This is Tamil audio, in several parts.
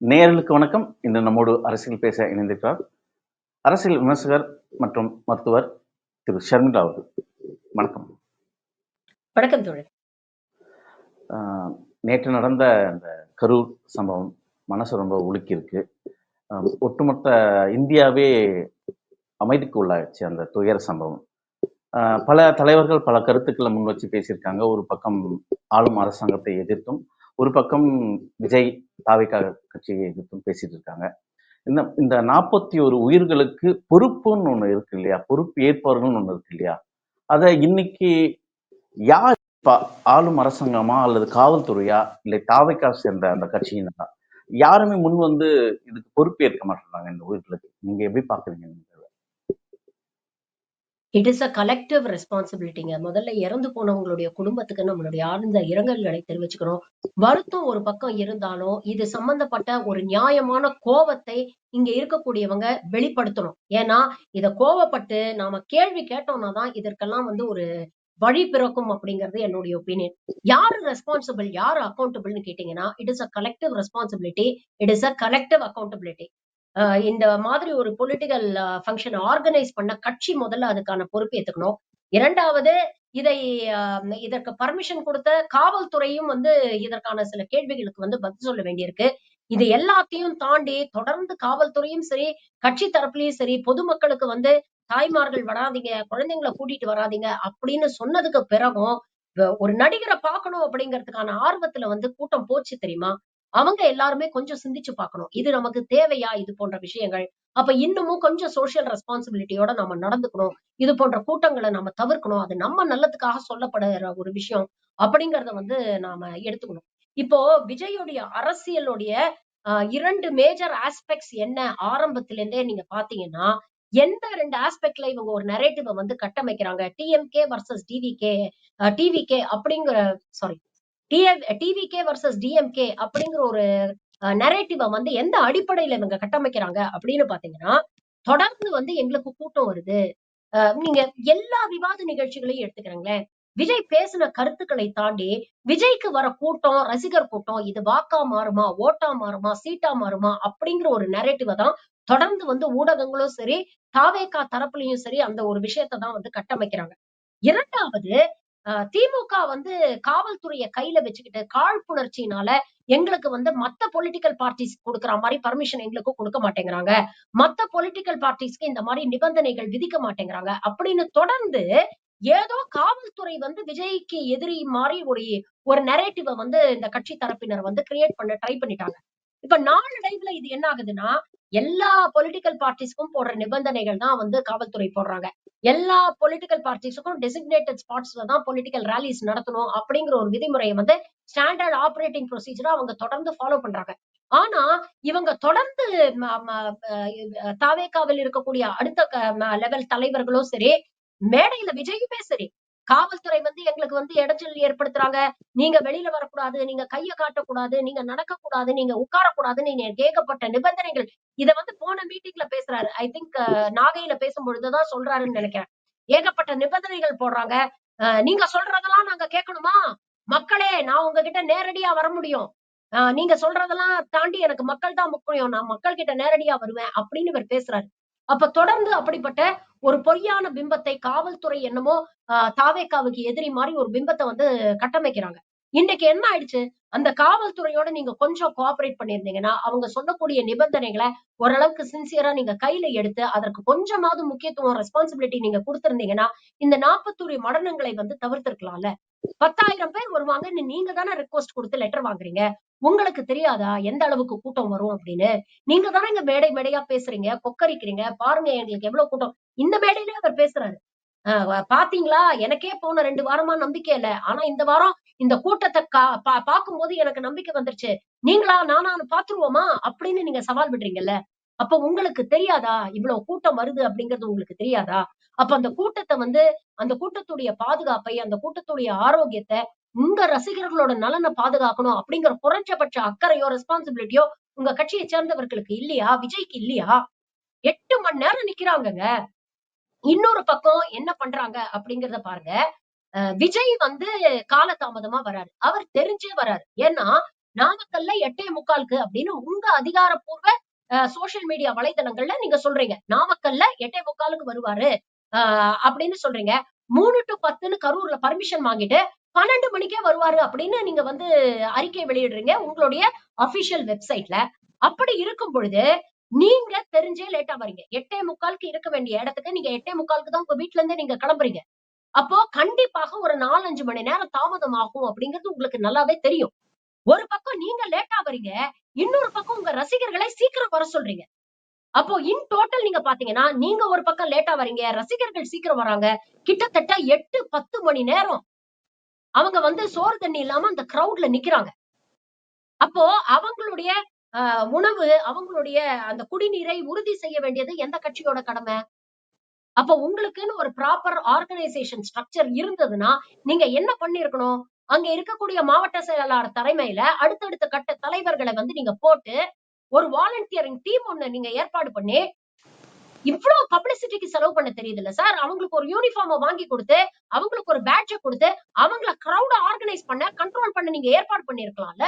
நேயர்களுக்கு வணக்கம். இன்று நம்மோடு அரசியல் பேச இணைந்திருக்கிறார் அரசியல் விமர்சகர் மற்றும் மருத்துவர் திரு ஷர்மிளா அவர்கள். வணக்கம். வணக்கம் தோழர். நேற்று நடந்த அந்த கரூர் சம்பவம் மனசு ரொம்ப உலுக்கி இருக்கு. ஒட்டுமொத்த இந்தியாவே அமைதிக்கு உள்ளாச்சு அந்த துயர சம்பவம். பல தலைவர்கள் பல கருத்துக்களை முன் வச்சு பேசியிருக்காங்க. ஒரு பக்கம் ஆளும் அரசாங்கத்தை எதிர்த்தும், ஒரு பக்கம் விஜய் தாவேகா கட்சியை எதிர்த்தும் பேசிட்டு இருக்காங்க. இந்த 41 உயிர்களுக்கு பொறுப்புன்னு ஒண்ணு இருக்கு இல்லையா, பொறுப்பு ஏற்பவர்கள்னு ஒண்ணு இருக்கு இல்லையா, அத இன்னைக்கு யார் ஆளும் அரசாங்கமா அல்லது காவல்துறையா இல்லை தாவேகா சேர்ந்த அந்த கட்சியினரா யாருமே முன் வந்து இதுக்கு பொறுப்பு ஏற்க மாட்டேங்கிறாங்க இந்த உயிர்களுக்கு. நீங்க எப்படி பாக்குறீங்க? இட் இஸ் அ கலெக்டிவ் ரெஸ்பான்சிபிலிட்டிங்க. முதல்ல இறந்து போனவங்களுடைய குடும்பத்துக்கு நம்மளுடைய ஆழ்ந்த இரங்கல்களை தெரிவிச்சுக்கிறோம். வருத்தம் ஒரு பக்கம் இருந்தாலும் இது சம்பந்தப்பட்ட ஒரு நியாயமான கோவத்தை இங்க இருக்கக்கூடியவங்க வெளிப்படுத்தணும். ஏன்னா இத கோவப்பட்டு நாம கேள்வி கேட்டோம்னா தான் இதற்கெல்லாம் வந்து ஒரு வழி பிறக்கும் அப்படிங்கிறது என்னுடைய ஒப்பீனியன். யாரு ரெஸ்பான்சிபிள், யாரு அக்கௌண்டபிள்னு கேட்டீங்கன்னா, it is a collective responsibility, it is a collective accountability. இந்த மாதிரி ஒரு பொலிட்டிக்கல் ஃபங்க்ஷன் ஆர்கனைஸ் பண்ண கட்சி முதல்ல அதுக்கான பொறுப்பு ஏத்துக்கணும். இரண்டாவது, இதை இதற்கு பர்மிஷன் கொடுத்த காவல்துறையும் வந்து இதற்கான சில கேள்விகளுக்கு வந்து பதில் சொல்ல வேண்டியிருக்கு. இது எல்லாத்தையும் தாண்டி தொடர்ந்து காவல்துறையும் சரி, கட்சி தரப்புலயும் சரி, பொதுமக்களுக்கு வந்து தாய்மார்கள் வராதீங்க, குழந்தைங்களை கூட்டிட்டு வராதீங்க அப்படின்னு சொன்னதுக்கு பிறகும் ஒரு நடிகரை பார்க்கணும் அப்படிங்கிறதுக்கான ஆர்வத்துல வந்து கூட்டம் போச்சு தெரியுமா? அவங்க எல்லாருமே கொஞ்சம் சிந்திச்சு பார்க்கணும். இது நமக்கு தேவையா இது போன்ற விஷயங்கள்? அப்ப இன்னமும் கொஞ்சம் சோசியல் ரெஸ்பான்சிபிலிட்டியோட நம்ம நடந்துக்கணும். இது போன்ற கூட்டங்களை நம்ம தவிர்க்கணும். அது நம்ம நல்லதுக்காக சொல்லப்படுற ஒரு விஷயம் அப்படிங்கறத வந்து நாம எடுத்துக்கணும். இப்போ விஜயோடைய அரசியலுடைய 2 மேஜர் ஆஸ்பெக்ட்ஸ் என்ன ஆரம்பத்துல நீங்க பாத்தீங்கன்னா, எந்த 2 ஆஸ்பெக்ட்ல இவங்க ஒரு நரேட்டிவ வந்து கட்டமைக்கிறாங்க. டிஎம்கே வர்சஸ் டிவிகே அப்படிங்கிற சாரி டிவிகே வர்சஸ் டிஎம்கே அப்படிங்கிற ஒரு நரேட்டிவ வந்து எந்த அடிப்படையில இவங்க கட்டமைக்கிறாங்க அப்படின்னு பாத்தீங்கன்னா, தொடர்ந்து வந்து எங்களுக்கு கூட்டம் வருது. நீங்க எல்லா விவாத நிகழ்ச்சிகளையும் எடுத்துக்கிறீங்களேன். விஜய் பேசின கருத்துக்களை தாண்டி விஜய்க்கு வர கூட்டம், ரசிகர் கூட்டம் இது வாக்கா மாறுமா, ஓட்டா மாறுமா, சீட்டா மாறுமா அப்படிங்கிற ஒரு நரேட்டிவ தான் தொடர்ந்து வந்து ஊடகங்களும் சரி, தாவேகா தரப்புலயும் சரி அந்த ஒரு விஷயத்த தான் வந்து கட்டமைக்கிறாங்க. இரண்டாவது, திமுக வந்து காவல்துறைய கையில வச்சுக்கிட்டு காழ்ப்புணர்ச்சியினால எங்களுக்கு வந்து மத்த பொலிட்டிக்கல் பார்ட்டிஸ் கொடுக்கிற மாதிரி பர்மிஷன் எங்களுக்கும் கொடுக்க மாட்டேங்கிறாங்க. மத்த பொலிட்டிக்கல் பார்ட்டிஸ்க்கு இந்த மாதிரி நிபந்தனைகள் விதிக்க மாட்டேங்கிறாங்க அப்படின்னு தொடர்ந்து ஏதோ காவல்துறை வந்து விஜய்க்கு எதிரி மாதிரி ஒரு நரேட்டிவ வந்து இந்த கட்சி தரப்பினர் வந்து கிரியேட் பண்ண ட்ரை பண்ணிட்டாங்க. இப்ப நாளடைவுல இது என்ன ஆகுதுன்னா, எல்லா பொலிட்டிக்கல் பார்ட்டிஸ்க்கும் போடுற நிபந்தனைகள் தான் வந்து காவல்துறை போடுறாங்க. எல்லா பொலிட்டிக்கல் பார்ட்டிஸுக்கும் டெசிக்னேட்டட் ஸ்பாட்ஸ்ல தான் பொலிட்டிக்கல் ராலிஸ் நடத்தணும் அப்படிங்கிற ஒரு விதிமுறையை வந்து ஸ்டாண்டர்ட் ஆபரேட்டிங் ப்ரொசீஜரா அவங்க தொடர்ந்து ஃபாலோ பண்றாங்க. ஆனா இவங்க தொடர்ந்து தாவேகாவில் இருக்கக்கூடிய அடுத்த லெவல் தலைவர்களும் சரி, மேடையில விஜயுமே சரி, காவல்துறை வந்து எங்களுக்கு வந்து இடைஞ்சல் ஏற்படுத்துறாங்க. நீங்க வெளியில வரக்கூடாது, நீங்க கைய காட்டக்கூடாது, நீங்க நடக்கக்கூடாது, நீங்க உட்காரக்கூடாதுன்னு ஏகப்பட்ட நிபந்தனைகள். இத வந்து போன மீட்டிங்ல பேசுறாரு. ஐ திங்க் நாகையில பேசும்பொழுதுதான் சொல்றாருன்னு நினைக்கிறேன். ஏகப்பட்ட நிபந்தனைகள் போடுறாங்க. நீங்க சொல்றதெல்லாம் நாங்க கேட்கணுமா? மக்களே, நான் உங்ககிட்ட நேரடியா வர முடியும். நீங்க சொல்றதெல்லாம் தாண்டி எனக்கு மக்கள் தான் முக்கியம். நான் மக்கள் கிட்ட நேரடியா வருவேன் அப்படின்னு இவர் பேசுறாரு. அப்ப தொடர்ந்து அப்படிப்பட்ட ஒரு பொய்யான பிம்பத்தை காவல்துறை என்னமோ தாவேகாவுக்கு எதிரி மாதிரி ஒரு பிம்பத்தை வந்து கட்டமைக்கிறாங்க. இன்னைக்கு என்ன ஆயிடுச்சு? அந்த காவல்துறையோட நீங்க கொஞ்சம் கோஆபரேட் பண்ணியிருந்தீங்கன்னா, அவங்க சொல்லக்கூடிய நிபந்தனைகளை ஓரளவுக்கு சின்சியரா நீங்க கையில எடுத்து அதற்கு கொஞ்சமாவது முக்கியத்துவம், ரெஸ்பான்சிபிலிட்டி நீங்க கொடுத்திருந்தீங்கன்னா, இந்த 41 மரணங்களை வந்து தவிர்த்திருக்கலாம்ல. 10,000 பேர் வருவாங்கன்னு நீங்க தானே ரிக்வெஸ்ட் கொடுத்து லெட்டர் வாங்குறீங்க. உங்களுக்கு தெரியாதா எந்த அளவுக்கு கூட்டம் வரும் அப்படின்னு? நீங்க தானே இங்க மேடை மேடையா பேசுறீங்க, கொக்கரிக்கிறீங்க. பாருங்க எங்களுக்கு எவ்வளவு கூட்டம். இந்த மேடையிலே அவர் பேசுறாரு. பாத்தீங்களா, எனக்கே போன 2 வாரமா நம்பிக்கை இல்ல. ஆனா இந்த வாரம் இந்த கூட்டத்தை பார்க்கும்போது எனக்கு நம்பிக்கை வந்துருச்சு. நீங்களா நானான்னு பாத்துருவோமா அப்படின்னு நீங்க சவால் விடுறீங்கல்ல. அப்ப உங்களுக்கு தெரியாதா இவ்வளவு கூட்டம் வருது அப்படிங்கிறது உங்களுக்கு தெரியாதா? அப்ப அந்த கூட்டத்தை வந்து அந்த கூட்டத்துடைய பாதுகாப்பை, அந்த கூட்டத்துடைய ஆரோக்கியத்தை, உங்க ரசிகர்களோட நலனை பாதுகாக்கணும் அப்படிங்கிற குறைஞ்சபட்ச அக்கறையோ, ரெஸ்பான்சிபிலிட்டியோ உங்க கட்சியை சேர்ந்தவர்களுக்கு இல்லையா? விஜய்க்கு இல்லையா? 8 மணி நேரம் நிக்கிறாங்கங்க. இன்னொரு பக்கம் என்ன பண்றாங்க அப்படிங்கறத பாருங்க. விஜய் வந்து காலதாமதமா வராரு. அவர் தெரிஞ்சே வராரு. ஏன்னா நாமக்கல்ல 8:45 அப்படின்னு உங்க அதிகாரப்பூர்வ சோசியல் மீடியா வலைதளங்கள்ல நீங்க சொல்றீங்க. நாமக்கல்ல 8:45 வருவாரு அப்படின்னு சொல்றீங்க. 3 to 10ன்னு கரூர்ல பர்மிஷன் வாங்கிட்டு 12 மணிக்கே வருவாரு அப்படின்னு நீங்க வந்து அறிக்கை வெளியிடுறீங்க உங்களுடைய அபிஷியல் வெப்சைட்ல. அப்படி இருக்கும் பொழுது நீங்க தெரிஞ்சே லேட்டா வரீங்க. 8:45க்கு இருக்க வேண்டிய இடத்துக்கு நீங்க 8:45க்கு தான் உங்க வீட்ல இருந்தே நீங்க கிளம்புறீங்க. அப்போ கண்டிப்பாக ஒரு 4, 5 மணி நேரம் தாமதம் ஆகும் அப்படிங்கிறது உங்களுக்கு நல்லாவே தெரியும். ஒரு பக்கம் நீங்க லேட்டா வரீங்க, இன்னொரு பக்கம் உங்க ரசிகர்களை சீக்கிரம் வர சொல்றீங்க. அப்போ இன் டோட்டல் நீங்க பாத்தீங்கன்னா, நீங்க ஒரு பக்கம் லேட்டா வரீங்க, ரசிகர்கள் சீக்கிரம் வராங்க. கிட்டத்தட்ட 8, 10 மணி நேரம் அவங்க வந்து சோறு தண்ணி இல்லாம அந்த கிரவுட்ல நிக்கிறாங்க. அப்போ அவங்களுடைய உணவு, அவங்களுடைய அந்த குடிநீரை உறுதி செய்ய வேண்டியது எந்த கட்சியோட கடமை? அப்ப உங்களுக்குன்னு ஒரு ப்ராப்பர் ஆர்கனைசேஷன் ஸ்ட்ரக்சர் இருந்ததுன்னா, நீங்க என்ன பண்ணியிருக்கணும்? அங்க இருக்கக்கூடிய மாவட்ட செயலாளர் தலைமையில அடுத்தடுத்த கட்ட தலைவர்கள வந்து நீங்க போட்டு, ஒரு வாலண்டியரிங் டீம் ஒண்ணு நீங்க ஏற்பாடு பண்ணி, இவ்ளோ பப்ளிசிட்டிக்கு செலவு பண்ண தெரியுதுல்ல சார். அவங்களுக்கு ஒரு யூனிஃபார்ம வாங்கி குடுத்து, அவங்களுக்கு ஒரு பேட்ஜ குடுத்து, அவங்கள கிரவுட ஆர்கனைஸ் பண்ண, கண்ட்ரோல் பண்ண நீங்க ஏற்பாடு பண்ணியிருக்கலாம்ல.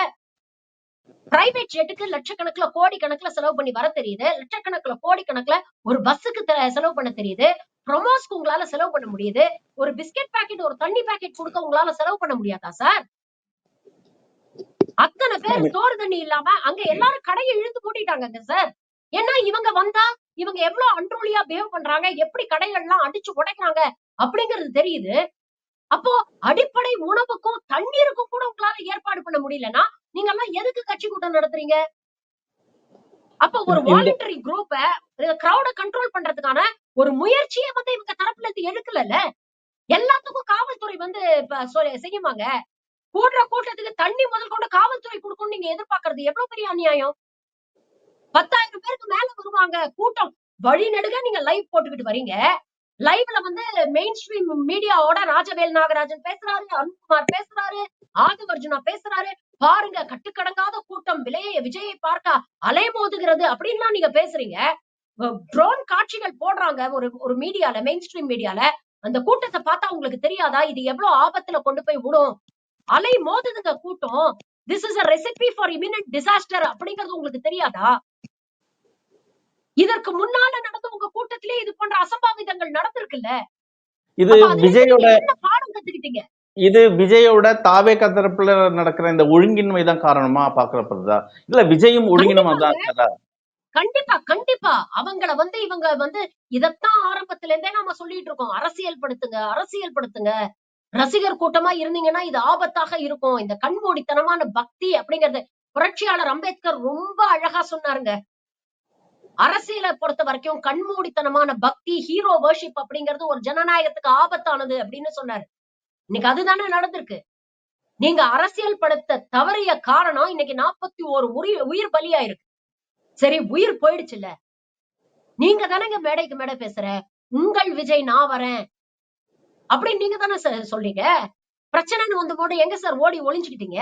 பிரைவேட் ஜெட்டுக்கு லட்சக்கணக்குல, கோடிக்கணக்குல செலவு பண்ணி வர தெரியுது. லட்சக்கணக்குல, கோடிக்கணக்குல ஒரு பஸ்ஸுக்கு செலவு பண்ண தெரியுது. ப்ரொமோஸ்க்கு உங்களால செலவு பண்ண முடியுது. ஒரு பிஸ்கட் பாக்கெட், ஒரு தண்ணி பாக்கெட் குடுக்க உங்களால செலவு பண்ண முடியாதா சார்? அத்தன பேர் சோறு தண்ணி இல்லாம அங்க எல்லாரும் கடைய இழுத்து மூடிட்டாங்கங்க சார். ஏன்னா இவங்க வந்தா இவங்க எவ்வளவு அன்ரூலியா பிஹேவ் பண்றாங்க, எப்படி கடைகள்லாம் அடிச்சு உடைக்கிறாங்க அப்படிங்கிறது தெரியுது. அப்போ அடிப்படை உணவுக்கும் தண்ணீருக்கும் கூட உங்களால ஏற்பாடு பண்ண முடியலன்னா நீங்க எல்லாம் எதுக்கு கட்சி கூட்டம் நடத்துறீங்க? அப்ப ஒரு இந்த வாலண்டரி குரூப்ப கிரௌட கண்ட்ரோல் பண்றதுக்கான ஒரு முயற்சியே வந்து இவங்க தரப்புல இருந்து எடுக்கலல்ல. எல்லாத்துக்கும் காவல்துறை வந்து செய்யுமாங்க? கூடுற கூட்டத்துக்கு தண்ணி முதல் கொண்டு காவல்துறை குடுக்கும்னு நீங்க எதிர்பார்க்கறது எவ்வளவு பெரிய அநியாயம்? 10,000 பேருக்கு மேல வருவாங்க. கூட்டம் வழி நெடுக நீங்க லைவ் போட்டுக்கிட்டு வரீங்க. லைவ்ல வந்து மெயின் ஸ்ட்ரீம் மீடியாவோட ராஜவேல் நாகராஜன் பேசுறாரு, அருண்குமார் பேசுறாரு, ஆதவ் அர்ஜுனா பேசுறாரு. பாருங்க கட்டுக்கடங்காத கூட்டம் விஜயை பார்க்க அலைமோதுகிறது அப்படின்லாம் நீங்க பேசுறீங்க. ட்ரோன் காட்சிகள் போடுறாங்க ஒரு மீடியால, மெயின் ஸ்ட்ரீம் மீடியால. அந்த கூட்டத்தை பார்த்தா உங்களுக்கு தெரியாதா? இது எவ்வளவு ஆபத்துல கொண்டு போய் விடும்? அலை மோதுதுங்க கூட்டம். This is a recipe for imminent disaster அப்படிங்கிறது உங்களுக்கு தெரியாதா? இதற்கு முன்னால நடந்த உங்க கூட்டத்திலே இது போன்ற அசம்பாவிதங்கள் நடந்திருக்குல்ல. இது அப்ப அதுல இருந்து விஜயோட நீங்க என்ன பாடம் கத்துக்கிட்டீங்க? இது விஜயோட தாவேகா தரப்புல நடக்கிற இந்த ஒழுங்கின்மை தான் காரணமா பார்க்கப்படுதா? இல்ல விஜயும் ஒழுங்கினமா கண்டிப்பாங்க. தான் இருக்காரா? கண்டிப்பா, கண்டிப்பா. அவங்கள வந்து இவங்க வந்து இதத்தான் ஆரம்பத்துல இருந்தே நாம சொல்லிட்டு இருக்கோம். அரசியல் படுத்துங்க, அரசியல் படுத்துங்க. ரசிகர் கூட்டமா இருந்தீங்கன்னா இது ஆபத்தாக இருக்கும். இந்த கண்மூடித்தனமான பக்தி அப்படிங்கிறது புரட்சியாளர் அம்பேத்கர் ரொம்ப அழகா சொன்னாருங்க. அரசியல பொறுத்த வரைக்கும் கண்மூடித்தனமான பக்தி, ஹீரோ வொர்ஷிப் அப்படிங்கிறது ஒரு ஜனநாயகத்துக்கு ஆபத்தானது அப்படின்னு சொன்னாரு. இன்னைக்கு அதுதானே நடந்திருக்கு. நீங்க அரசியல் படுத்த தவறிய காரணம் இன்னைக்கு 41 உயிர் பலியாயிருக்கு. சரி உயிர் போயிடுச்சுல்ல. நீங்க தானங்க மேடைக்கு மேடை பேசுற. உங்கள் விஜய் நான் வரேன். அப்படின்னு நீங்க தானே சொல்றீங்க. பிரச்சனைன்னு வந்தபோது எங்க சார் ஓடி ஒளிஞ்சுக்கிட்டீங்க?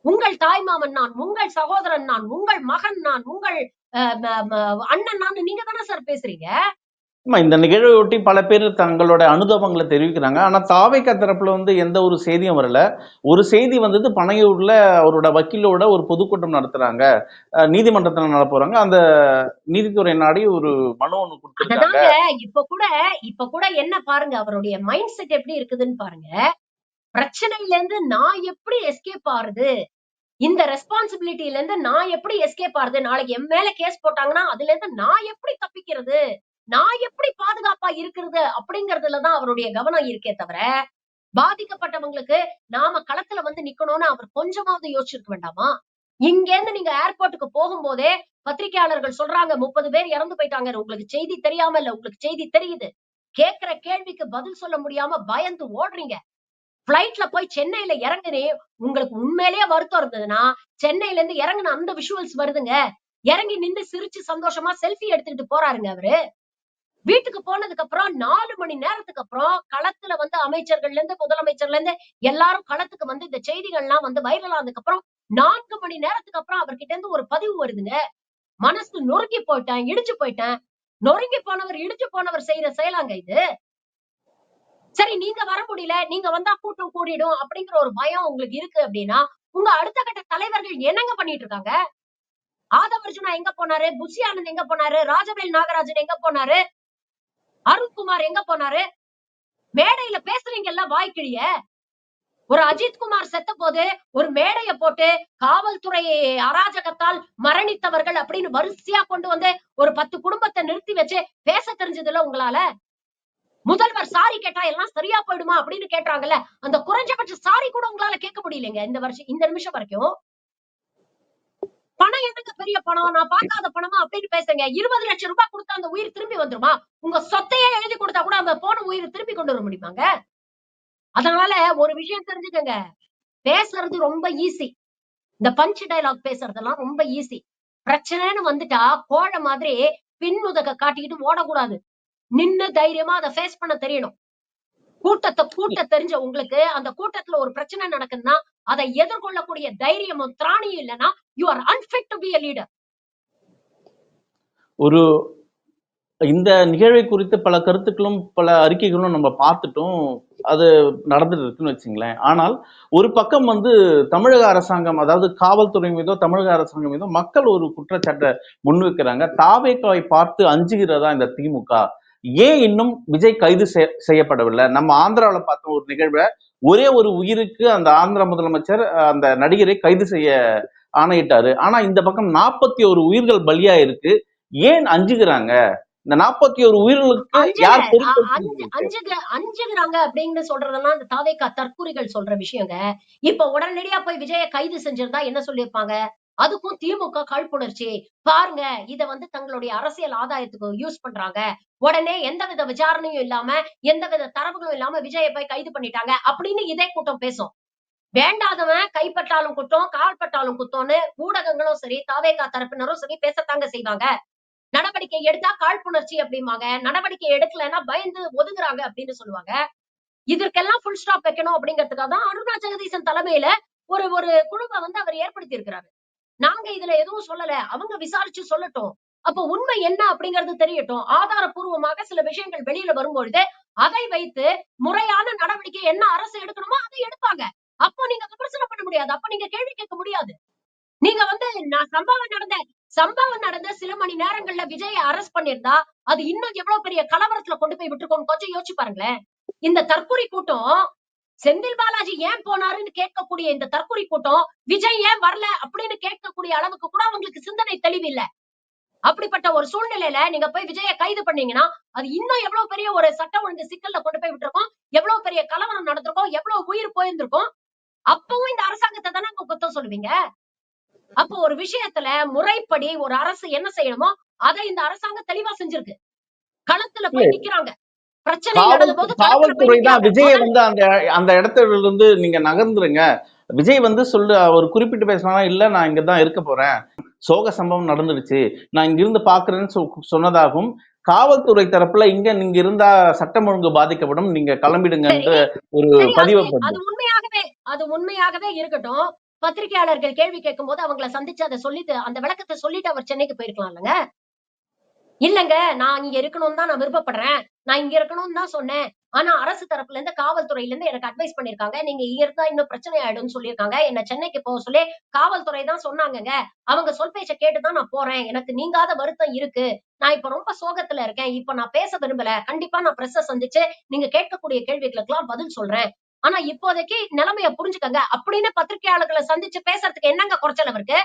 உங்கள் தாய்மாமன் நான், உங்கள் சகோதரன் நான், உங்கள் மகன் நான், உங்கள் அண்ணன் நான் நீங்க தானே சார் பேசுறீங்க. ஆமா, இந்த நிகழ்வை ஒட்டி பல பேர் தங்களோட அனுதாபங்களை தெரிவிக்கிறாங்க. ஆனா தாவேகா தரப்புல வந்து எந்த ஒரு செய்தியும் வரல. ஒரு செய்தி வந்தது, பனையூர்ல அவரோட வக்கீலோட ஒரு பொதுக்கூட்டம் நடத்துறாங்க. நீதிமன்றத்துல நடத்த போறாங்க. அந்த நீதித்துறை நாடி ஒரு மனு ஒண்ணு குடுத்திருக்காங்க. அததாங்க இப்ப கூட என்ன பாருங்க அவருடைய மைண்ட் செட் எப்படி இருக்குதுன்னு பாருங்க. பிரச்சனையில இருந்து நான் எப்படி எஸ்கேப் ஆறது? இந்த ரெஸ்பான்சிபிலிட்டில இருந்து நான் எப்படி எஸ்கேப் ஆறது? நாளைக்கு என் மேல கேஸ் போட்டாங்கன்னா, அதுல இருந்து நான் எப்படி தப்பிக்கிறது? நான் எப்படி பாதுகாப்பா இருக்கிறது? அப்படிங்கிறதுல தான் அவருடைய கவனம் இருக்கே தவிர, பாதிக்கப்பட்டவங்களுக்கு நாம களத்துல வந்து நிக்கணும்னு அவர் கொஞ்சமாவது யோசிச்சிருக்க வேண்டாமா? இங்கேருந்து நீங்க ஏர்போர்ட்டுக்கு போகும்போதே பத்திரிகையாளர்கள் சொல்றாங்க 30 பேர் இறந்து போயிட்டாங்க. உங்களுக்கு செய்தி தெரியாம இல்ல, உங்களுக்கு செய்தி தெரியுது. கேட்கிற கேள்விக்கு பதில் சொல்ல முடியாம பயந்து ஓடுறீங்க. பிளைட்ல போய் சென்னையில இறங்குனே உங்களுக்கு உண்மையிலேயே வருத்தம் இருந்ததுன்னா, சென்னையில இருந்து இறங்குன அந்த விஷுவல்ஸ் வருதுங்க. இறங்கி நின்னு சிரிச்சு சந்தோஷமா செல்ஃபி எடுத்துக்கிட்டு போறாருங்க அவரு. வீட்டுக்கு போனதுக்கு அப்புறம் 4 மணி நேரத்துக்கு அப்புறம் களத்துல வந்து அமைச்சர்கள்ல இருந்து, முதலமைச்சர்ல இருந்து எல்லாரும் களத்துக்கு வந்து இந்த செய்திகள்லாம் வந்து வைரல் ஆனதுக்கு அப்புறம் 4 மணி நேரத்துக்கு அப்புறம் அவர்கிட்ட இருந்து ஒரு பதிவு வருதுங்க. மனசு நொறுங்கி போயிட்டேன், இடிச்சு போயிட்டேன். நொறுங்கி போனவர், இடிச்சு போனவர் செய்யற செயலாங்க இது. சரி நீங்க வர முடியல, நீங்க வந்தா கூட்டம் கூடிடும் அப்படிங்கிற ஒரு பயம் உங்களுக்கு இருக்கு அப்படின்னா, உங்க அடுத்த கட்ட தலைவர்கள் என்னங்க பண்ணிட்டு இருக்காங்க? ஆதவ அர்ஜுனா எங்க போனாரு? புஷி ஆனந்த் எங்க போனாரு? ராஜவேல் நாகராஜன் எங்க போனாரு? அருண்குமார் எங்க போனாரு? மேடையில பேசுறீங்கல்ல வாய்க்கிழிய. ஒரு அஜித் குமார் செத்த போது ஒரு மேடைய போட்டு காவல்துறை அராஜகத்தால் மரணித்தவர்கள் அப்படின்னு வரிசையா கொண்டு வந்து ஒரு 10 குடும்பத்தை நிறுத்தி வச்சு பேச தெரிஞ்சதுல உங்களால? முதல்வர் சாரி கேட்டா எல்லாம் சரியா போயிடுமா அப்படின்னு கேட்டாங்கல்ல, அந்த குறைஞ்சபட்ச சாரி கூட உங்களால கேட்க முடியலைங்க இந்த வருஷம், இந்த நிமிஷம் வரைக்கும். பணம் என்னங்க பெரிய பணம், நான் பார்க்காத பணமா அப்படின்னு பேசுங்க. 20 லட்சம் ரூபாய் கொடுத்தா அந்த உயிர் திரும்பி வந்துருமா? உங்க சொத்தையே எழுதி கொடுத்தா கூட அந்த போன உயிர் திருப்பி கொண்டு வர முடியுமாங்க? அதனால ஒரு விஷயம் தெரிஞ்சுக்கங்க, பேசுறது ரொம்ப ஈஸி. இந்த பஞ்ச் டயலாக் பேசுறதெல்லாம் ரொம்ப ஈஸி. பிரச்சனைன்னு வந்துட்டா கோழை மாதிரி பின்முதுக காட்டிக்கிட்டு ஓடக்கூடாது. நின்னு தைரியமா அதை ஃபேஸ் பண்ண தெரியணும். கூட்டத்தை கூட்ட தெரிஞ்ச உங்களுக்கு அந்த கூட்டத்துல ஒரு பிரச்சனை நடக்குதுன்னா அதை எதிர்கொள்ளக்கூடிய தைரியமும் திராணியும் இல்லைன்னா you are unfit to be a leader. ஒரு இந்த நிகழ்வை குறித்து பல கருத்துக்களும் பல அறிக்கைகளும் நம்ம பார்த்துட்டோம். அது நடந்துட்டு இருக்குன்னு வச்சுங்களேன். ஆனால் ஒரு பக்கம் வந்து தமிழக அரசாங்கம், அதாவது காவல்துறை மீதோ தமிழக அரசாங்கம் மீதோ மக்கள் ஒரு குற்றச்சாட்டை முன்வைக்கிறாங்க. தாவேக்காவை பார்த்து அஞ்சுகிறதா இந்த திமுக? ஏன் இன்னும் விஜய் கைது செய்யப்படவில்லை? நம்ம ஆந்திராவில பார்த்த ஒரு நிகழ்வை, ஒரே ஒரு உயிருக்கு அந்த ஆந்திர முதலமைச்சர் அந்த நடிகரை கைது செய்ய ஆணையிட்டாரு. ஆனா இந்த பக்கம் 41 உயிர்கள் பலியா இருக்கு. ஏன் அஞ்சுகிறாங்க? இந்த 41 உயிர்களுக்கு யார் அஞ்சுகிறாங்க அப்படின்னு சொல்றதெல்லாம் இந்த தாவேக்கா தற்குறிகள் சொல்ற விஷயங்க. இப்ப உடனடியா போய் விஜய கைது செஞ்சிருந்தா என்ன சொல்லியிருப்பாங்க? அதுக்கும் திமுக காழ்ப்புணர்ச்சி. பாருங்க, இத வந்து தங்களுடைய அரசியல் ஆதாயத்துக்கு யூஸ் பண்றாங்க. உடனே எந்தவித விசாரணையும் இல்லாம, எந்தவித தரவுகளும் இல்லாம விஜய போய் கைது பண்ணிட்டாங்க அப்படின்னு இதே கூட்டம் பேசும். வேண்டாதவன் கைப்பட்டாலும் குற்றம், கால்பட்டாலும் குத்தம்னு ஊடகங்களும் சரி, தாவேக்கா தரப்பினரும் சரி பேசத்தாங்க செய்வாங்க. நடவடிக்கை எடுத்தா காழ்ப்புணர்ச்சி அப்படிம்பாங்க. நடவடிக்கை எடுக்கலைன்னா பயந்து ஒதுங்குறாங்க அப்படின்னு சொல்லுவாங்க. இதற்கெல்லாம் ஃபுல் ஸ்டாப் வைக்கணும் அப்படிங்கிறதுக்காக தான் அருணா ஜெகதீசன் தலைமையில ஒரு ஒரு குழுவை வந்து அவர் ஏற்படுத்தி இருக்கிறாரு. நாங்க இதுல எதுவும் சொல்லல. அவங்க விசாரிச்சு சொல்லட்டும். அப்ப உண்மை என்ன அப்படிங்கிறது தெரியட்டும். ஆதாரப்பூர்வமாக சில விஷயங்கள் வெளியில வரும்பொழுது அதை வைத்து முறையான நடவடிக்கை என்ன அரசு எடுக்கணுமோ அதை எடுப்பாங்க. அப்போ நீங்க விமர்சனம் பண்ண முடியாது. அப்ப நீங்க கேள்வி கேட்க முடியாது. நீங்க வந்து சம்பவம் நடந்த சில மணி நேரங்கள்ல விஜயை அரெஸ்ட் பண்ணிருந்தா அது இன்னும் எவ்வளவு பெரிய கலவரத்துல கொண்டு போய் விட்டுருக்கோம் கொஞ்சம் யோசிச்சு பாருங்களேன். இந்த தற்குறி கூட்டம் செந்தில் பாலாஜி ஏன் போனாருன்னு கேட்கக்கூடிய இந்த தற்குறி கூட்டம் விஜய் ஏன் வரல அப்படின்னு கேட்கக்கூடிய அளவுக்கு கூட அவங்களுக்கு சிந்தனை தெளிவு இல்ல. அப்படிப்பட்ட ஒரு சூழ்நிலையில நீங்க போய் விஜய கைது பண்ணீங்கன்னா அது இன்னும் எவ்வளவு பெரிய ஒரு சட்ட ஒழுங்கு சிக்கல்ல கொண்டு போய் விட்டுருக்கோம், எவ்வளவு பெரிய கலவரம் நடந்திருக்கும், எவ்வளவு உயிர் போயிருந்திருக்கும். அப்பவும் இந்த அரசாங்கத்தை தானே குத்தம் சொல்லுவீங்க. அப்போ ஒரு விஷயத்துல முறைப்படி ஒரு அரசு என்ன செய்யணுமோ அதை இந்த அரசாங்கம் தெளிவா செஞ்சிருக்கு. களத்துல போய் நிக்கிறாங்க. பிரச்சனை நடந்த போது காவல்துறை தான் விஜய் வந்து அந்த இடத்துல இருந்து நீங்க நகர்ந்துருங்க, விஜய் வந்து ஒரு குறிப்பிட்டு பேசினா இல்ல நான் இங்கதான் இருக்க போறேன், சோக சம்பவம் நடந்துருச்சு, நான் இங்க இருந்து பாக்குறேன்னு சொன்னதாகவும், காவல்துறை தரப்புல நீங்க இருந்தா சட்டம் ஒழுங்கு பாதிக்கப்படும், நீங்க கிளம்பிடுங்க ஒரு பதிவை அது உண்மையாகவே இருக்கட்டும். பத்திரிகையாளர்கள் கேள்வி கேட்கும் போது அவங்களை சந்திச்சு அதை சொல்லிட்டு அந்த விளக்கத்தை சொல்லிட்டு அவர் சென்னைக்கு போயிருக்கலாம் இல்லங்க. இல்லங்க, நான் இங்க இருக்கணும்னு தான் நான் விருப்பப்படுறேன், நான் இங்க இருக்கணும்னு தான் சொன்னேன். ஆனா அரசு தரப்புல இருந்து காவல்துறையில இருந்து எனக்கு அட்வைஸ் பண்ணிருக்காங்க, நீங்க இங்க இருந்தா இன்னும் பிரச்சனை ஆயிடும்னு சொல்லியிருக்காங்க. என்ன சென்னைக்கு போக சொல்லி காவல்துறை தான் சொன்னாங்கங்க. அவங்க சொல் பேச்ச கேட்டுதான் நான் போறேன். எனக்கு நீங்காத வருத்தம் இருக்கு. நான் இப்ப ரொம்ப சோகத்துல இருக்கேன். இப்ப நான் பேச விரும்பல. கண்டிப்பா நான் பிரஸ்ஸ சந்திச்சு நீங்க கேட்கக்கூடிய கேள்விகளுக்கெல்லாம் பதில் சொல்றேன். ஆனா இப்போதைக்கு நிலைமைய புரிஞ்சுக்கங்க அப்படின்னு பத்திரிகையாளர்களை சந்திச்சு பேசுறதுக்கு என்னங்க குறைச்சல் அவருக்கு?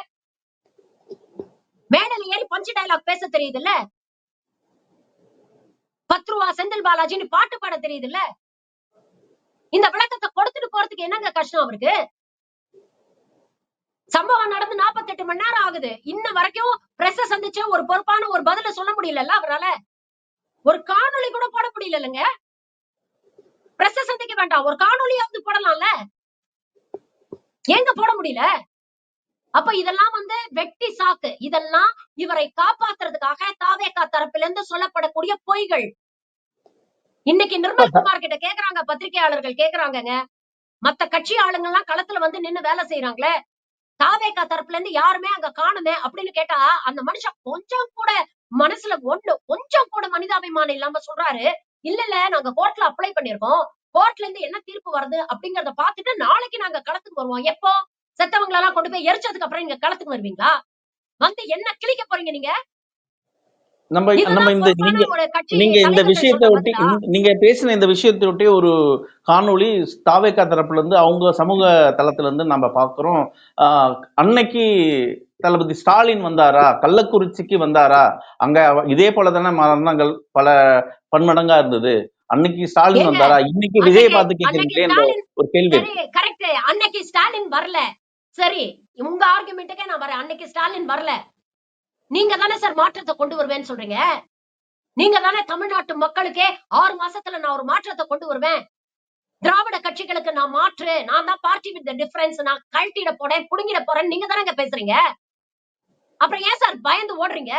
மேடையில ஏறி பஞ்சு டயலாக் பேச தெரியுது இல்ல? 10 ரூபா செந்தில் பாலாஜின்னு பாட்டு பாட தெரியுது இல்ல? இந்த விளக்கத்தை கொடுத்துட்டு போறதுக்கு என்னங்க கஷ்டம் அவருக்கு? சம்பவம் நடந்து 48 மணி நேரம் ஆகுது. இன்ன வரைக்கும் பிரஸ் சந்திச்சு ஒரு பொறுப்பான ஒரு பதில சொல்ல முடியல அவரால. ஒரு காணொளி கூட போட முடியலங்க. பிரஸ் சந்திக்க வேண்டாம், ஒரு காணொளியாவது போடலாம்ல, ஏங்க போட முடியல? அப்ப இதெல்லாம் வந்து வெட்டி சாக்கு. இதெல்லாம் இவரை காப்பாத்துறதுக்காக தாவேகா தரப்பில இருந்து சொல்லப்படக்கூடிய பொய்கள். இன்னைக்கு நிர்மல்குமார் கிட்ட கேக்குறாங்க, பத்திரிகையாளர்கள் கேக்குறாங்கங்க, மத்த கட்சி ஆளுங்க எல்லாம் களத்துல வந்து நின்னு வேலை செய்யறாங்களே, தாவேகா தரப்புல இருந்து யாருமே அங்க காணுமே அப்படின்னு கேட்டா அந்த மனுஷன் கொஞ்சம் கூட மனசுல கொஞ்சம் கூட மனிதாபிமானம் இல்லாம சொல்றாரு, இல்ல நாங்க கோர்ட்ல அப்ளை பண்ணிருக்கோம், கோர்ட்ல இருந்து என்ன தீர்ப்பு வருது அப்படிங்கறத பாத்துட்டு நாளைக்கு நாங்க களத்துக்கு வருவோம். எப்போ? செத்தவங்களை எல்லாம் கொண்டு போய் எரிச்சதுக்கு அப்புறம் நீங்க களத்துக்கு வருவீங்களா? வந்து என்ன கிழிக்க போறீங்க நீங்க? நம்ம நம்ம இதுதான் இந்த பொறுப்பான ஒரு கட்சி நீங்க இந்த தலைவர்கள் விஷயத்தை சொல்ற ஒட்டி பதிலா? நீங்க பேசின இந்த விஷயத்தை ஒட்டி ஒரு காணொளி தாவேகா தரப்புல இருந்து அவங்க சமூக தளத்துல இருந்து நம்ம பார்க்கிறோம். அன்னைக்கு தளபதி ஸ்டாலின் வந்தாரா, கள்ளக்குறிச்சிக்கு வந்தாரா, அங்க இதே போல தானே மரணங்கள் பல பன்மடங்கா இருந்தது. அன்னைக்கு ஸ்டாலின் ஏங்க வந்தாரா, இன்னைக்கு விஜய் அன்னைக்கு பார்த்து அன்னைக்கு கேட்கறீங்களே என்ற ஸ்டாலின் ஒரு கேள்வி சரி இருக்கு. கரெக்ட். அன்னைக்கு ஸ்டாலின் வரல. சரி, உங்க ஆர்குமெண்ட்டுக்கே நான் வரேன். அன்னைக்கு ஸ்டாலின் வரல. நீங்க தானே சார் மாற்றத்தை கொண்டு வருவேன்னு சொல்றீங்க. நீங்க தானே தமிழ்நாட்டு மக்களுக்கே 6 மாசத்துல நான் ஒரு மாற்றத்தை கொண்டு வருவேன். திராவிட கட்சிகளுக்கு நான் மாற்று, நான் தான் பார்ட்டி வித் டிஃபரன்ஸ், நான் கழட்டிட போறேன், புடுங்கிட போறேன் நீங்க தானங்க பேசுறீங்க. அப்புறம் ஏன் சார் பயந்து ஓடுறீங்க?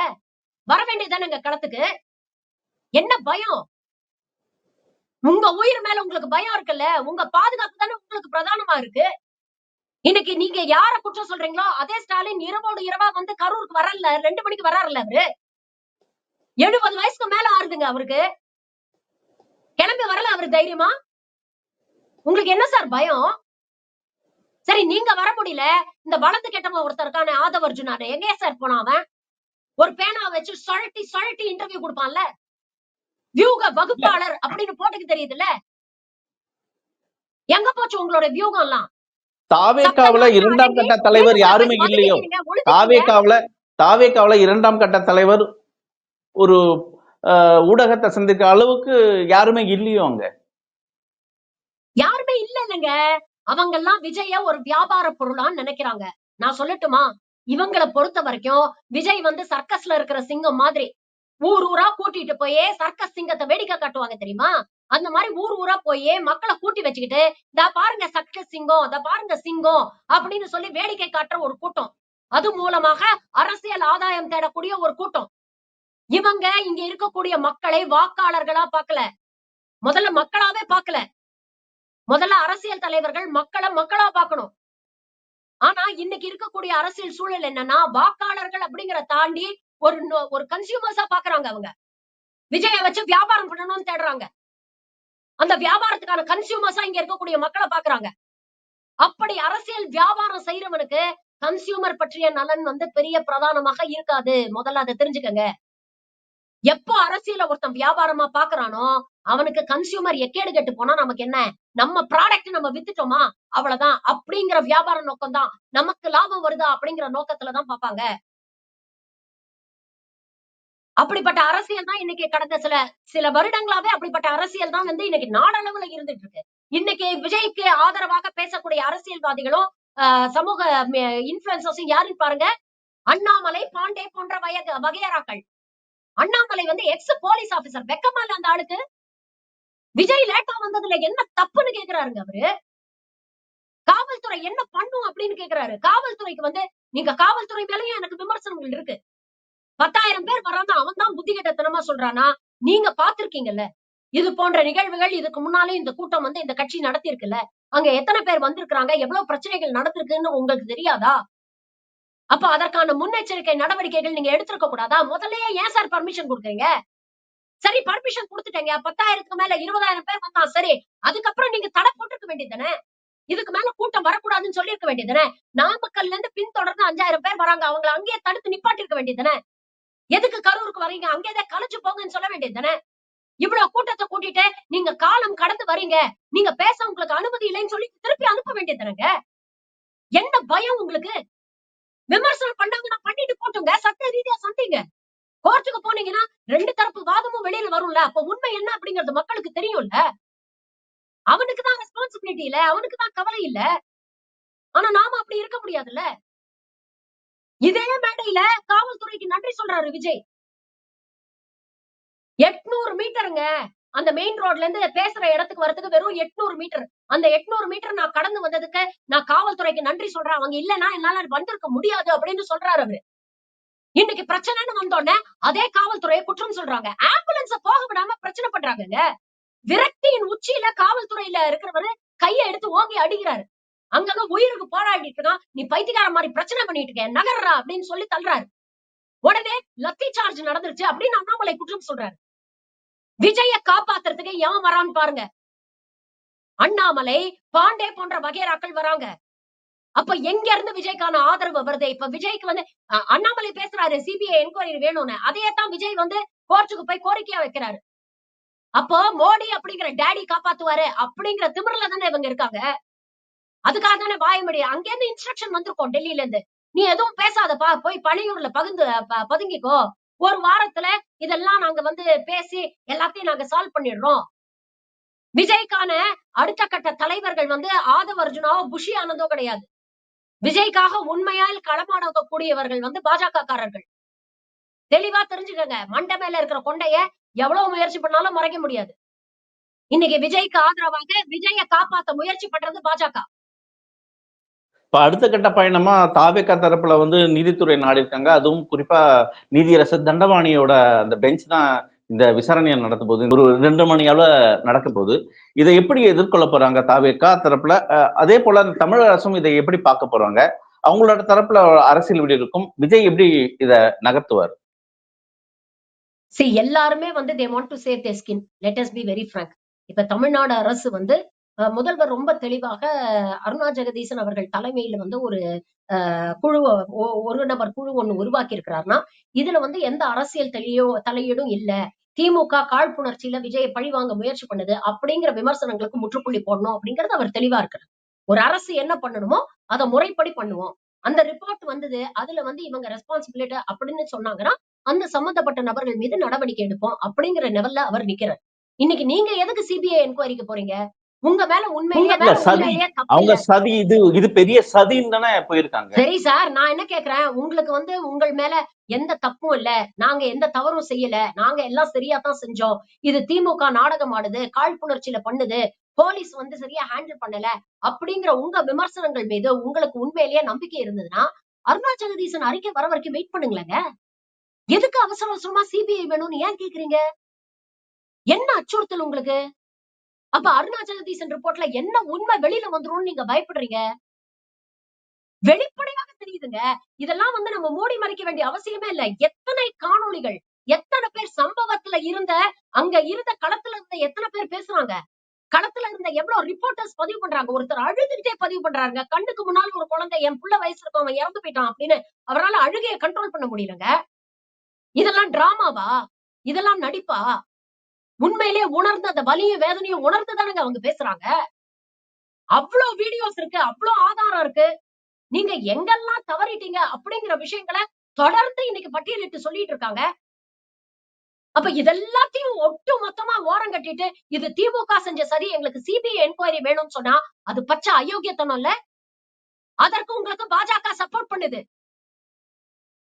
வர வேண்டியதானங்க களத்துக்கு. என்ன பயம்? உங்க உயிர் மேல உங்களுக்கு பயம் இருக்குல்ல, உங்க பாதுகாப்பு தானே உங்களுக்கு பிரதானமா இருக்கு. இன்னைக்கு நீங்க யார குற்றம் சொல்றீங்களோ அதே ஸ்டாலின் இரவோடு இரவா வந்து கரூருக்கு வரல, 2 மணிக்கு வராருல்ல அவரு. 70 வயசுக்கு மேல ஆறுதுங்க அவருக்கு. கிளம்பி வரல அவரு தைரியமா. உங்களுக்கு என்ன சார் பயம்? சரி, நீங்க வர முடியல. இந்த வளர்ந்து கெட்டவன் ஒருத்தர் இருக்கானே ஆதவ அர்ஜுனானே, எங்கேயா சார் போனான் அவன்? ஒரு பேனா வச்சு சுழட்டி சுழட்டி இன்டர்வியூ கொடுப்பான்ல. வியூக இல்ல, வகுப்பாளர் அப்படின்னு போட்டுக்கு தெரியுதுல்ல. எங்க போச்சு உங்களோட வியூகம் எல்லாம்? தாவேகாவுல சப்தகான்னு இரண்டாம் அடங்கி கட்ட தலைவர் மீண்டும் யாருமே போய் இல்லையோ? ஒதுங்கிக்கிறீங்க, ஒளிஞ்சுக்கிறீங்க. தாவேகாவுல தாவேகாவுல இரண்டாம் கட்ட தலைவர் ஒரு ஊடகத்தை சந்திக்கிற அளவுக்கு யாருமே இல்லையோ அங்க. யாருமே இல்லங்க. அவங்க எல்லாம் விஜய ஒரு வியாபார பொருளான்னு நினைக்கிறாங்க. நான் சொல்லட்டுமா? இவங்கள பொறுத்த வரைக்கும் விஜய் வந்து சர்க்கஸ்ல இருக்கிற சிங்கம் மாதிரி. ஊர் ஊரா கூட்டிட்டு போய் சர்க்கஸ் சிங்கத்தை வேடிக்கை காட்டுவாங்க தெரியுமா? அந்த மாதிரி ஊர் ஊரா போய் மக்களை கூட்டி வச்சுக்கிட்டு, "தா பாருங்க சர்க்கஸ் சிங்கம், தா பாருங்க சிங்கம்" அப்படின்னு சொல்லி வேடிக்கை காட்டுற ஒரு கூட்டம். அது மூலமாக அரசியல் ஆதாயம் தேடக்கூடிய ஒரு கூட்டம். இவங்க இங்க இருக்கக்கூடிய மக்களை வாக்காளர்களா பார்க்கல. முதல்ல மக்களாவே பார்க்கல. முதல்ல அரசியல் தலைவர்கள் மக்கள மக்களா பார்க்கணும். ஆனா இன்னைக்கு இருக்கக்கூடிய அரசியல் சூழல் என்னன்னா, வாக்காளர்கள் அப்படிங்கிற தாண்டி ஒரு கன்சியூமர்ஸா பார்க்கறாங்க அவங்க. விஜய வச்சு வியாபாரம் பண்ணணும்னு தேடுறாங்க. அந்த வியாபாரத்துக்கான கன்சியூமர்ஸா இங்க இருக்கக்கூடிய மக்கள பார்க்கறாங்க. அப்படி அரசியல் வியாபாரம் செய்றவனுக்கு கன்சியூமர் பற்றிய நலன் வந்து பெரிய பிரதானமாக இருக்காது. முதல்ல அத தெரிஞ்சுக்கங்க. எப்போ அரசியல ஒருத்தன் வியாபாரமா பார்க்கறானோ, அவனுக்கு கன்சியூமர் எக்கேடு கெட்டு போனா நமக்கு என்ன? நம்ம ப்ராடக்ட் நம்ம வித்துட்டோமா? அவ்வளவுதான். அப்படிங்கிற வியாபார நோக்கம் தான். நமக்கு லாபம் வருதா? அப்படிங்கிற நோக்கத்துல தான் பார்ப்பாங்க. அப்படிப்பட்ட அரசியல் தான் இன்னைக்கு கடந்த சில சில வருடங்களாவே அப்படிப்பட்ட அரசியல் தான் வந்து இன்னைக்கு நாடளவுல இருந்துட்டு இருக்கு. இன்னைக்கு விஜய்க்கு ஆதரவாக பேசக்கூடிய அரசியல்வாதிகளும், சமூக இன்ஃபுளுசர்ஸும் யாருன்னு பாருங்க. அண்ணாமலை, பாண்டே போன்ற வகையறாக்கள். அண்ணாமலை வந்து எக்ஸ் போலீஸ் ஆபீசர். வெக்கமா இல்ல அந்த ஆளுக்கு? விஜய் லேட்டா வந்ததுல என்ன தப்புன்னு கேக்குறாருங்க அவரு. காவல்துறை என்ன பண்ணும் அப்படின்னு கேக்குறாரு. காவல்துறைக்கு வந்து நீங்க காவல்துறை மேலயும் எனக்கு விமர்சனங்கள் இருக்கு. 10,000 பேர் வராம அவன் தான் புத்தி கெட்டத்தனமா சொல்றானா? நீங்க பார்த்திருக்கீங்கல்ல. இது போன்ற நிகழ்வுகள் இதுக்கு முன்னாலே இந்த கூட்டம் வந்து இந்த கட்சி நடத்தி இருக்குல்ல. அங்க எத்தனை பேர் வந்திருக்காங்க? எவ்வளவு பிரச்சனைகள் நடந்திருக்குன்னு உங்களுக்கு தெரியாதா? அப்ப அதற்கான முன்னெச்சரிக்கை நடவடிக்கைகள் நீங்க எடுத்திருக்க கூடாதா? முதல்லயே ஏன் சார் பர்மிஷன் குடுக்குறீங்க? சரி, பர்மிஷன் குடுத்துட்டீங்க. 10,000க்கு மேல 20,000 பேர் வந்தா சரி. அதுக்கப்புறம் நீங்க தடை போட்டுருக்க வேண்டியது தானே. இதுக்கு மேல கூட்டம் வரக்கூடாதுன்னு சொல்லியிருக்க வேண்டியது தானே. நாமக்கல்ல இருந்து பின்தொடர்ந்து 5,000 பேர் வராங்க. அவங்கள அங்கேயே தடுத்து நிப்பாட்டி இருக்க வேண்டியது தானே. எதுக்கு கரூருக்கு வரீங்க? அங்கேயே கலைச்சு போங்கன்னு சொல்ல வேண்டியது தானே. இவ்வளவு கூட்டத்த கூட்டிட்டு நீங்க காலம் கடந்து வரீங்க. நீங்க பேச உங்களுக்கு அனுமதி இல்லைன்னு சொல்லி திருப்பி அனுப்ப வேண்டியது தானங்க. என்ன பயம் உங்களுக்கு? விமர்சனம் பண்ணாங்கன்னா பண்ணிட்டு போட்டுங்க. சட்ட ரீதியா சந்திங்க. கோர்ட்டுக்கு போனீங்கன்னா 2 தரப்பு வாதமும் வெளியில வரும்ல. அப்ப உண்மை என்ன அப்படிங்கிறது மக்களுக்கு தெரியும்ல. அவனுக்கு தான் ரெஸ்பான்சிபிலிட்டி இல்ல. அவனுக்கு தான் கவலை இல்ல. ஆனா நாம அப்படி இருக்க முடியாதுல்ல. இதே மேடையில காவல்துறைக்கு நன்றி சொல்றாரு விஜய். 800 மீட்டருங்க. அந்த மெயின் ரோட்ல இருந்து பேசுற இடத்துக்கு வரதுக்கு வெறும் 800 மீட்டர். அந்த 800 மீட்டர் நான் கடந்து வந்ததுக்கு நான் காவல்துறைக்கு நன்றி சொல்றேன். அவங்க இல்லன்னா என்னால வந்திருக்க முடியாது அப்படின்னு சொல்றாரு அவரு. இன்னைக்கு பிரச்சனைன்னு வந்தோனே அதே காவல்துறையை குற்றம் சொல்றாங்க. ஆம்புலன்ஸ போக விடாம பிரச்சனை பண்றாங்கங்க. விரக்தியின் உச்சியில காவல்துறையில இருக்கிறவரு கைய எடுத்து ஓங்கி அடிக்கிறாரு. அங்கங்க உயிருக்கு போராடிட்டு இருக்கான். நீ பைத்தியக்கார மாதிரி பிரச்சனை பண்ணிட்டு இருக்க, நகர்றா அப்படின்னு சொல்லி தள்ளுறாரு. உடனே லத்தி சார்ஜ் நடந்துருச்சு அப்படின்னு அண்ணாமலை குற்றம் சொல்றாரு. விஜய காப்பாத்துறதுக்கு எவன் வரான்னு பாருங்க. அண்ணாமலை, பாண்டே போன்ற வகைராக்கள் வராங்க. அப்ப எங்க இருந்து விஜய்க்கான ஆதரவு வருது? இப்ப விஜய்க்கு வந்து அண்ணாமலை பேசுறாரு சிபிஐ என்கொயரி வேணும்னு. அதையே தான் விஜய் வந்து கோர்ட்டுக்கு போய் கோரிக்கையா வைக்கிறாரு. அப்போ மோடி அப்படிங்கிற டாடி காப்பாத்துவாரு அப்படிங்கிற திமிர்ல தானே இவங்க இருக்காங்க. அதுக்காக தானே வாய்மொழி அங்க இருந்து இன்ஸ்ட்ரக்ஷன் வந்திருக்கும் டெல்லியில இருந்து. நீ எதுவும் பேசாதப்பா, போய் பழியூர்ல பதுங்கிக்கோ. ஒரு வாரத்துல இதெல்லாம் நாங்க வந்து பேசி எல்லாத்தையும் நாங்க சால்வ் பண்ணிடுறோம். விஜய்க்கான அடுத்த கட்ட தலைவர்கள் வந்து ஆதவ் அர்ஜுனாவோ, புஷி ஆனந்தோ கிடையாது. விஜய்க்காக உண்மையால் களமாடக்கூடியவர்கள் வந்து பாஜக காரர்கள். தெளிவா தெரிஞ்சுக்கங்க. மண்டை மேல இருக்கிற கொண்டைய எவ்வளவு முயற்சி பண்ணாலும் மறைக்க முடியாது. இன்னைக்கு விஜய்க்கு ஆதரவாக விஜய காப்பாத்த முயற்சி பண்றது பாஜக. இப்ப அடுத்த கட்ட பயணமா தாவேகா தரப்புல வந்து நீதித்துறை நாடி இருக்காங்க. அதுவும் குறிப்பா நீதியரசர் தண்டபாணியோட அந்த பெஞ்ச் தான் இந்த விசாரணையை நடத்த போகுது. ஒரு 2 மணி அளவு நடக்க போகுது. இதை எப்படி எதிர்கொள்ள போறாங்க தாவேகா தரப்புல? அதே போல தமிழக அரசும் இதை எப்படி பார்க்க போறாங்க? அவங்களோட தரப்புல அரசியல் எப்படி இருக்கும்? விஜய் எப்படி இத நகர்த்துவார்? எல்லாருமே வந்து they want to save there skin. Let us be very Frank. இப்ப தமிழ்நாடு அரசு வந்து முதல்வர் ரொம்ப தெளிவாக அருணா ஜெகதீசன் அவர்கள் தலைமையில வந்து ஒரு குழுவ ஒரு நபர் குழு ஒண்ணு உருவாக்கி இருக்கிறார்னா, இதுல வந்து எந்த அரசியல் தலையீடும் இல்ல. திமுக காழ்ப்புணர்ச்சியில விஜய பழிவாங்க முயற்சி பண்ணுது அப்படிங்கிற விமர்சனங்களுக்கு முற்றுப்புள்ளி போடணும் அப்படிங்கறது அவர் தெளிவா இருக்கிறார். ஒரு அரசு என்ன பண்ணணுமோ அத முறைப்படி பண்ணுவோம். அந்த ரிப்போர்ட் வந்தது. அதுல வந்து இவங்க ரெஸ்பான்சிபிலிட்டி அப்படின்னு சொன்னாங்கன்னா, அந்த சம்பந்தப்பட்ட நபர்கள் மீது நடவடிக்கை எடுப்போம் அப்படிங்கிற லெவல்ல அவர் நிக்கிறார். இன்னைக்கு நீங்க எதுக்கு சிபிஐ என்கொயரிக்கு போறீங்க? உங்க மேல உண்மையிலேயே தப்பு அவங்க இல்ல. சதி இது பெரிய சதின்னு தானே போயிருக்காங்க. சரி சார், நான் என்ன கேட்கிறேன், உங்களுக்கு வந்து உங்கள் மேல எந்த தப்பும் இல்ல. நாங்க எந்த தவறும் செய்யல. நாங்க எல்லாம் சரியா தான் செஞ்சோம். இது திமுக நாடகம் ஆடுது, காழ்ப்புணர்ச்சியில பண்ணுது, போலீஸ் வந்து சரியா ஹேண்டில் பண்ணல அப்படிங்கிற உங்க விமர்சனங்கள் மீது உங்களுக்கு உண்மையிலேயே நம்பிக்கை இருந்ததுன்னா, அருணா ஜெகதீசன் அறிக்கை வர வரைக்கும் வெயிட் பண்ணுங்களேங்க. எதுக்கு அவசர அவசரமா சிபிஐ வேணும்னு ஏன் கேக்குறீங்க? என்ன அச்சுறுத்தல் உங்களுக்கு? அப்ப அருணா ஜெகதீசன் ரிப்போர்ட்ல என்ன உண்மை வெளியில வந்துரும்னு நீங்க பயப்படுறீங்க? வெளிப்படையாக தெரியுதுங்க. இதெல்லாம் வந்து நம்ம மூடி மறைக்க வேண்டிய அவசியமே இல்ல. எத்தனை காணொளிகள், எத்தனை பேர் சம்பவத்துல இருந்த அங்க இருந்த களத்துல இருந்த எத்தனை பேர் பேசுறாங்க? களத்துல இருந்த எவ்வளவு ரிப்போர்ட்டர்ஸ் பதிவு பண்றாங்க. ஒருத்தர் அழுதுகிட்டே பதிவு பண்றாருங்க. கண்ணுக்கு முன்னால ஒரு குழந்தை, என் புள்ள வயசுல இருக்கவன் இறந்து போயிட்டான் அப்படின்னு அவரால அழுகைய கண்ட்ரோல் பண்ண முடியலங்க. இதெல்லாம் டிராமாவா? இதெல்லாம் நடிப்பா? உண்மையிலேயே உணர்ந்து அந்த வலியும் வேதனையும் உணர்ந்து தானங்க அவங்க பேசுறாங்க. அவ்ளோ வீடியோஸ் இருக்கு, அவ்ளோ ஆதாரம் இருக்கு. நீங்க எங்கெல்லாம் தவறிட்டீங்க அப்படிங்கிற விஷயங்களை தொடர்ந்து இன்னைக்கு பட்டியலிட்டு சொல்லிட்டு இருக்காங்க. அப்ப இதெல்லாத்தையும் ஒட்டு மொத்தமா ஓரம் கட்டிட்டு இது திமுக செஞ்ச சரி, எங்களுக்கு சிபிஐ என்கொயரி வேணும்னு சொன்னா அது பச்சை அயோக்கியத்தனம் இல்ல. அதற்கு உங்களுக்கு பாஜக சப்போர்ட் பண்ணுது.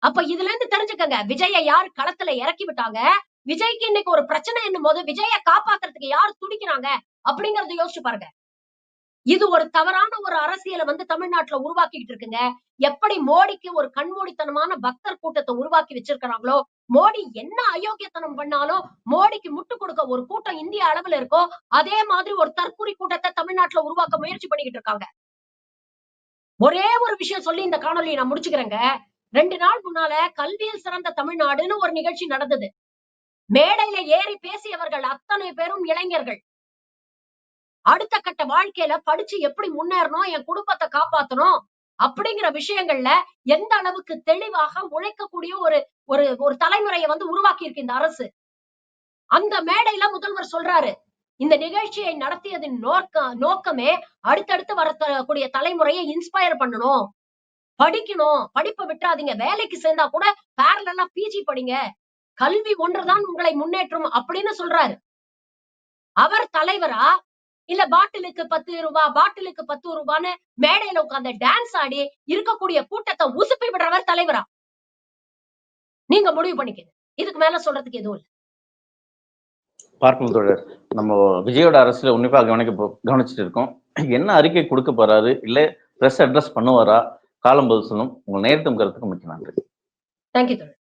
அப்ப இதுல இருந்து தெரிஞ்சுக்கங்க, விஜய யார் களத்துல இறக்கி விட்டாங்க, விஜய்க்கு இன்னைக்கு ஒரு பிரச்சனை என்னும் போது விஜய காப்பாத்துறதுக்கு யார் துடிக்கிறாங்க அப்படிங்கறத யோசிச்சு பாருங்க. இது ஒரு தவறான ஒரு அரசியலை வந்து தமிழ்நாட்டுல உருவாக்கிட்டு இருக்குங்க. எப்படி மோடிக்கு ஒரு கண்மூடித்தனமான பக்தர் கூட்டத்தை உருவாக்கி வச்சிருக்கிறாங்களோ, மோடி என்ன அயோக்கியத்தனம் பண்ணாலும் மோடிக்கு முட்டு கொடுக்க ஒரு கூட்டம் இந்திய அளவுல இருக்கோ, அதே மாதிரி ஒரு தற்குறி கூட்டத்தை தமிழ்நாட்டுல உருவாக்க முயற்சி பண்ணிக்கிட்டு இருக்காங்க. ஒரே ஒரு விஷயம் சொல்லி இந்த காணொலியை நான் முடிச்சுக்கிறேங்க. 2 நாள் முன்னால கல்வியில் சிறந்த தமிழ்நாடுன்னு ஒரு நிகழ்ச்சி நடந்தது. மேடையில ஏறி பேசியவர்கள் அத்தனை பேரும் இளைஞர்கள். அடுத்த கட்ட வாழ்க்கையில படிச்சு எப்படி முன்னேறணும், என் குடும்பத்தை காப்பாத்தணும் அப்படிங்கிற விஷயங்கள்ல எந்த அளவுக்கு தெளிவாக உழைக்கக்கூடிய ஒரு ஒரு ஒரு தலைமுறையை வந்து உருவாக்கி இருக்கு இந்த அரசு. அந்த மேடையில முதல்வர் சொல்றாரு, இந்த நிகழ்ச்சியை நடத்தியதின் நோக்கமே அடுத்தடுத்து வரக்கூடிய தலைமுறையை இன்ஸ்பயர் பண்ணணும், படிக்கணும், படிப்பை விட்டுறாதீங்க, வேலைக்கு சேர்ந்தா கூட பேரலா பிஜி படிங்க, கல்வி ஒன்றுதான் உங்களை முன்னேற்றும் அப்படின்னு சொல்றாரு. அவர் தலைவரா இல்ல பாட்டிலுக்கு 10 ரூபாய், பாட்டிலுக்கு 10 ரூபான்னு மேடையில உட்கார்ந்து டான்ஸ் ஆடி இருக்கக்கூடிய கூட்டத்தை உசுப்பி விடுறவர் தலைவரா? நீங்க முடிவு பண்ணிக்கங்க. இதுக்கு மேல சொல்றதுக்கு எதுவும் இல்ல. பார்க்கும் தோழர், நம்ம விஜயோட அரசியல உன்னிப்பா கவனிச்சுட்டு இருக்கோம். என்ன அறிக்கை கொடுக்க போறாரு, இல்ல பிரஸ் அட்ரஸ் பண்ணுவாரா? காலம் பதில் சொல்லும். உங்க நேரத்தும் கருத்துக்கும் மிக்க நன்றி. தேங்க்யூ தோழர்.